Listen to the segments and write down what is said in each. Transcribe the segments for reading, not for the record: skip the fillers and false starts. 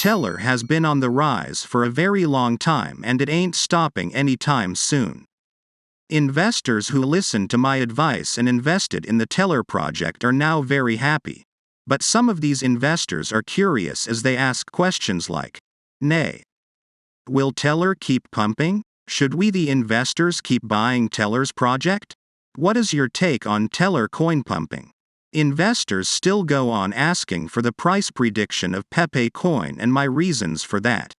Tellor has been on the rise for a very long time and it ain't stopping anytime soon. Investors who listened to my advice and invested in the Tellor project are now very happy. But some of these investors are curious as they ask questions like, "Nee, will Tellor keep pumping? Should we the investors keep buying Tellor's project? What is your take on Tellor coin pumping?" Investors still go on asking for the price prediction of Pepe coin and my reasons for that.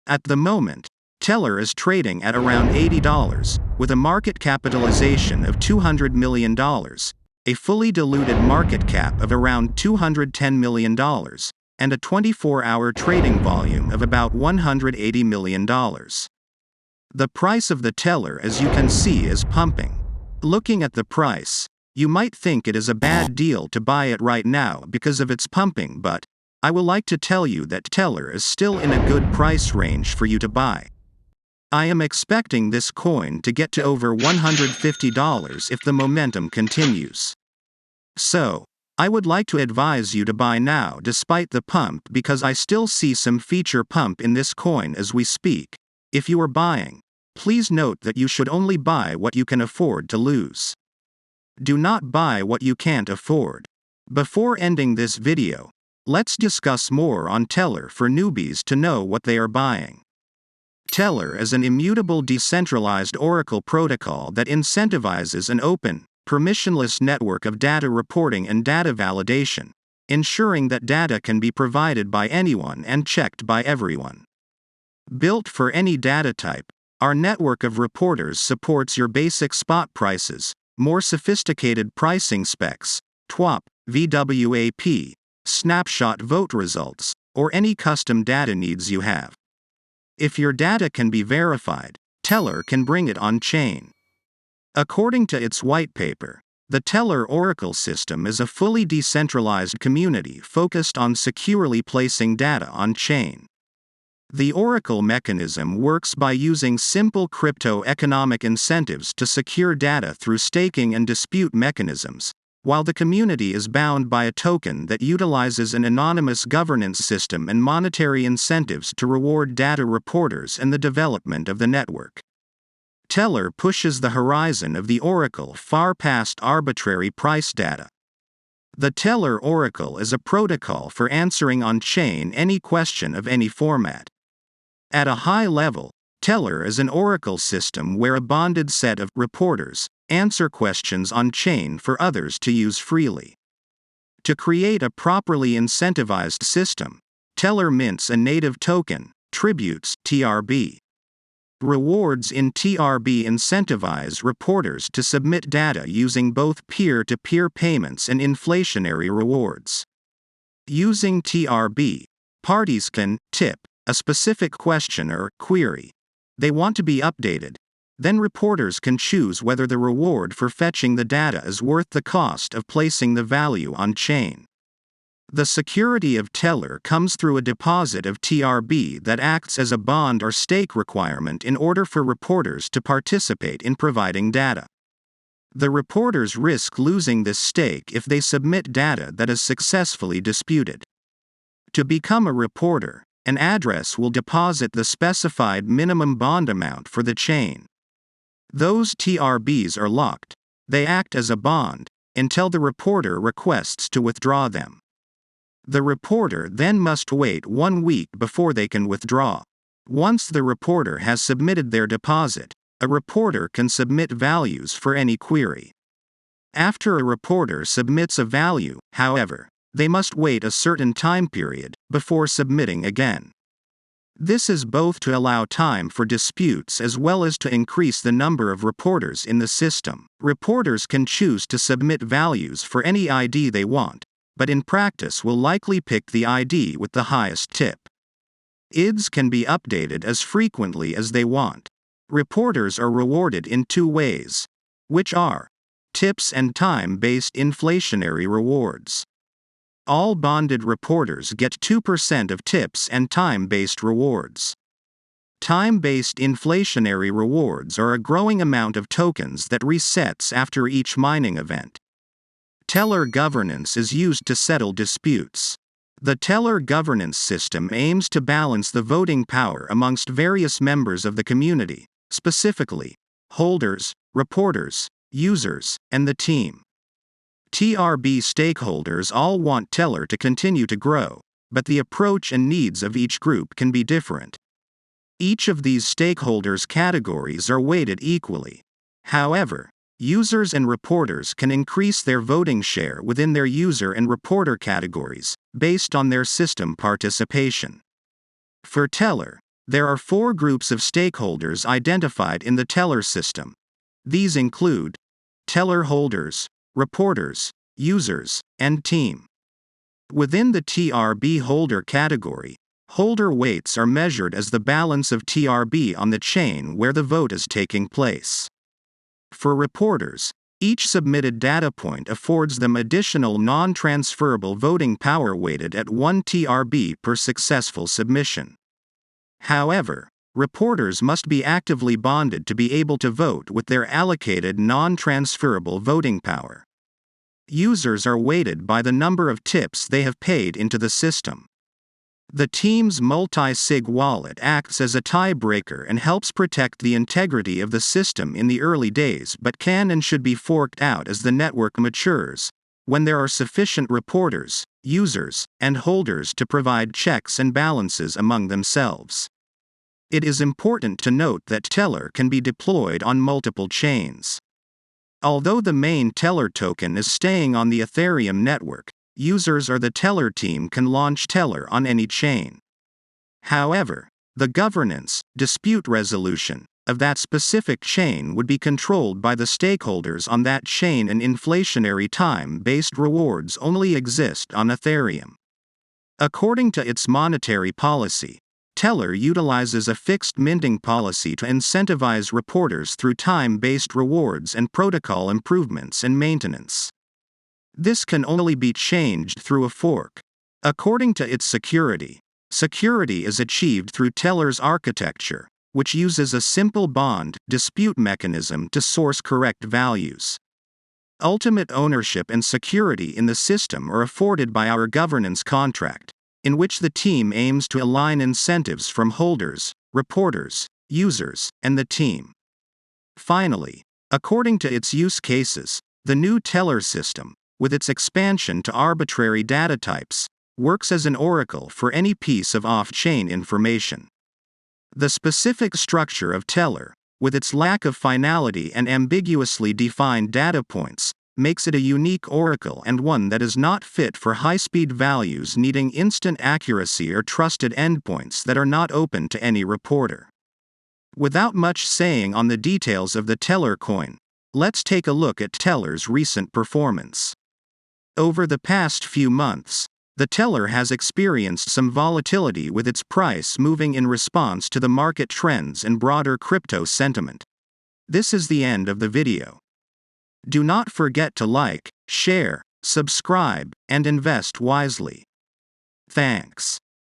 At the moment, Tellor is trading at around $80, with a market capitalization of $200 million, a fully diluted market cap of around $210 million, and a 24-hour trading volume of about $180 million. The price of the Tellor, as you can see, is pumping. Looking at the price, you might think it is a bad deal to buy it right now because of its pumping, but I will like to tell you that Tellor is still in a good price range for you to buy. I am expecting this coin to get to over $150 if the momentum continues. So, I would like to advise you to buy now despite the pump because I still see some feature pump in this coin as we speak. If you are buying, please note that you should only buy what you can afford to lose. Do not buy what you can't afford. Before ending this video, let's discuss more on Tellor for newbies to know what they are buying. Tellor is an immutable decentralized Oracle protocol that incentivizes an open, permissionless network of data reporting and data validation, ensuring that data can be provided by anyone and checked by everyone. Built for any data type, our network of reporters supports your basic spot prices, more sophisticated pricing specs, TWAP, VWAP, snapshot vote results, or any custom data needs you have. If your data can be verified, Tellor can bring it on-chain. According to its whitepaper, the Tellor Oracle system is a fully decentralized community focused on securely placing data on-chain. The Oracle mechanism works by using simple crypto-economic incentives to secure data through staking and dispute mechanisms, while the community is bound by a token that utilizes an anonymous governance system and monetary incentives to reward data reporters and the development of the network. Tellor pushes the horizon of the Oracle far past arbitrary price data. The Tellor Oracle is a protocol for answering on-chain any question of any format. At a high level, Tellor is an Oracle system where a bonded set of reporters answer questions on-chain for others to use freely. To create a properly incentivized system, Tellor mints a native token, tributes, TRB. Rewards in TRB incentivize reporters to submit data using both peer-to-peer payments and inflationary rewards. Using TRB, parties can tip a specific question or query they want to be updated. Then reporters can choose whether the reward for fetching the data is worth the cost of placing the value on-chain. The security of Tellor comes through a deposit of TRB that acts as a bond or stake requirement in order for reporters to participate in providing data. The reporters risk losing this stake if they submit data that is successfully disputed. To become a reporter, an address will deposit the specified minimum bond amount for the chain. Those TRBs are locked. They act as a bond until the reporter requests to withdraw them. The reporter then must wait 1 week before they can withdraw. Once the reporter has submitted their deposit, a reporter can submit values for any query. After a reporter submits a value, however, they must wait a certain time period before submitting again. This is both to allow time for disputes as well as to increase the number of reporters in the system. Reporters can choose to submit values for any ID they want, but in practice will likely pick the ID with the highest tip. IDs can be updated as frequently as they want. Reporters are rewarded in 2 ways, which are tips and time-based inflationary rewards. All bonded reporters get 2% of tips and time-based rewards. Time-based inflationary rewards are a growing amount of tokens that resets after each mining event. Tellor governance is used to settle disputes. The Tellor governance system aims to balance the voting power amongst various members of the community, specifically holders, reporters, users, and the team. TRB stakeholders all want Tellor to continue to grow, but the approach and needs of each group can be different. Each of these stakeholders' categories are weighted equally. However, users and reporters can increase their voting share within their user and reporter categories, based on their system participation. For Tellor, there are 4 groups of stakeholders identified in the Tellor system. These include Tellor holders, reporters, users, and team. Within the TRB holder category, holder weights are measured as the balance of TRB on the chain where the vote is taking place. For reporters, each submitted data point affords them additional non-transferable voting power weighted at 1 TRB per successful submission. However, reporters must be actively bonded to be able to vote with their allocated non-transferable voting power. Users are weighted by the number of tips they have paid into the system. The team's multi-sig wallet acts as a tiebreaker and helps protect the integrity of the system in the early days but can and should be forked out as the network matures, when there are sufficient reporters, users, and holders to provide checks and balances among themselves. It is important to note that Tellor can be deployed on multiple chains. Although the main Tellor token is staying on the Ethereum network, users or the Tellor team can launch Tellor on any chain. However, the governance, dispute resolution, of that specific chain would be controlled by the stakeholders on that chain, and inflationary time-based rewards only exist on Ethereum. According to its monetary policy, Tellor utilizes a fixed minting policy to incentivize reporters through time-based rewards and protocol improvements and maintenance. This can only be changed through a fork. According to its security is achieved through Tellor's architecture, which uses a simple bond dispute mechanism to source correct values. Ultimate ownership and security in the system are afforded by our governance contract, in which the team aims to align incentives from holders, reporters, users, and the team. Finally, according to its use cases, the new Tellor system, with its expansion to arbitrary data types, works as an oracle for any piece of off-chain information. The specific structure of Tellor, with its lack of finality and ambiguously defined data points, makes it a unique oracle and one that is not fit for high-speed values needing instant accuracy or trusted endpoints that are not open to any reporter. Without much saying on the details of the Tellor coin, let's take a look at Tellor's recent performance. Over the past few months, the Tellor has experienced some volatility with its price moving in response to the market trends and broader crypto sentiment. This is the end of the video. Do not forget to like, share, subscribe, and invest wisely. Thanks.